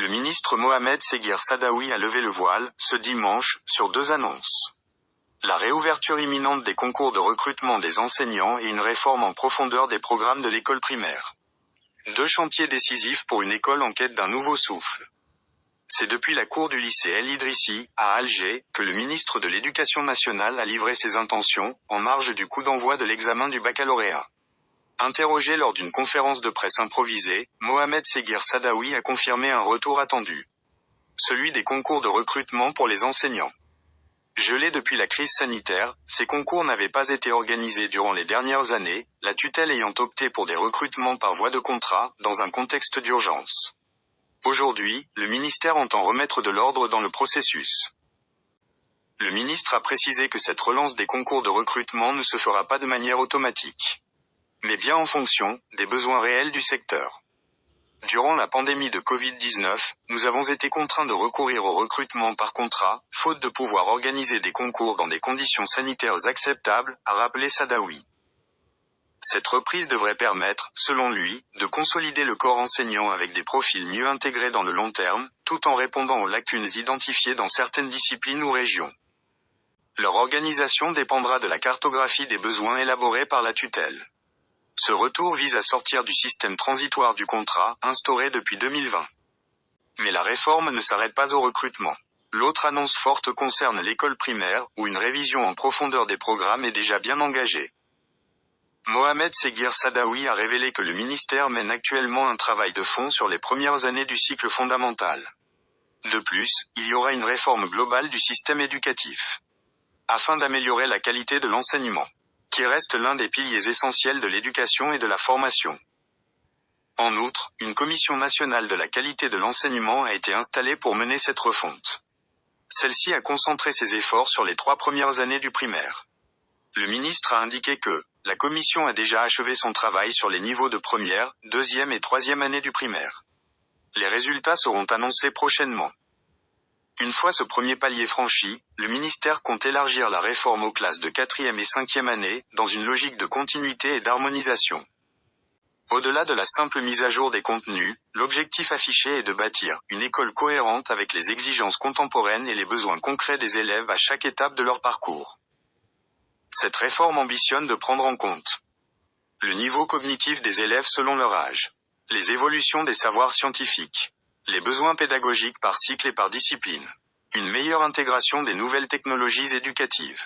Le ministre Mohamed Seguir Sadawi a levé le voile, ce dimanche, sur deux annonces. La réouverture imminente des concours de recrutement des enseignants et une réforme en profondeur des programmes de l'école primaire. Deux chantiers décisifs pour une école en quête d'un nouveau souffle. C'est depuis la cour du lycée El Idrissi, à Alger, que le ministre de l'Éducation nationale a livré ses intentions, en marge du coup d'envoi de l'examen du baccalauréat. Interrogé lors d'une conférence de presse improvisée, Mohamed Seguir Sadawi a confirmé un retour attendu. Celui des concours de recrutement pour les enseignants. Gelés depuis la crise sanitaire, ces concours n'avaient pas été organisés durant les dernières années, la tutelle ayant opté pour des recrutements par voie de contrat, dans un contexte d'urgence. Aujourd'hui, le ministère entend remettre de l'ordre dans le processus. Le ministre a précisé que cette relance des concours de recrutement ne se fera pas de manière automatique, mais bien en fonction des besoins réels du secteur. Durant la pandémie de Covid-19, nous avons été contraints de recourir au recrutement par contrat, faute de pouvoir organiser des concours dans des conditions sanitaires acceptables, a rappelé Sadawi. Cette reprise devrait permettre, selon lui, de consolider le corps enseignant avec des profils mieux intégrés dans le long terme, tout en répondant aux lacunes identifiées dans certaines disciplines ou régions. Leur organisation dépendra de la cartographie des besoins élaborés par la tutelle. Ce retour vise à sortir du système transitoire du contrat, instauré depuis 2020. Mais la réforme ne s'arrête pas au recrutement. L'autre annonce forte concerne l'école primaire, où une révision en profondeur des programmes est déjà bien engagée. Mohamed Seguir Sadawi a révélé que le ministère mène actuellement un travail de fond sur les premières années du cycle fondamental. De plus, il y aura une réforme globale du système éducatif, afin d'améliorer la qualité de l'enseignement, qui reste l'un des piliers essentiels de l'éducation et de la formation. En outre, une commission nationale de la qualité de l'enseignement a été installée pour mener cette refonte. Celle-ci a concentré ses efforts sur les 3 premières années du primaire. Le ministre a indiqué que la commission a déjà achevé son travail sur les niveaux de première, deuxième et troisième année du primaire. Les résultats seront annoncés prochainement. Une fois ce premier palier franchi, le ministère compte élargir la réforme aux classes de 4e et 5e année, dans une logique de continuité et d'harmonisation. Au-delà de la simple mise à jour des contenus, l'objectif affiché est de bâtir une école cohérente avec les exigences contemporaines et les besoins concrets des élèves à chaque étape de leur parcours. Cette réforme ambitionne de prendre en compte le niveau cognitif des élèves selon leur âge, les évolutions des savoirs scientifiques, les besoins pédagogiques par cycle et par discipline, une meilleure intégration des nouvelles technologies éducatives,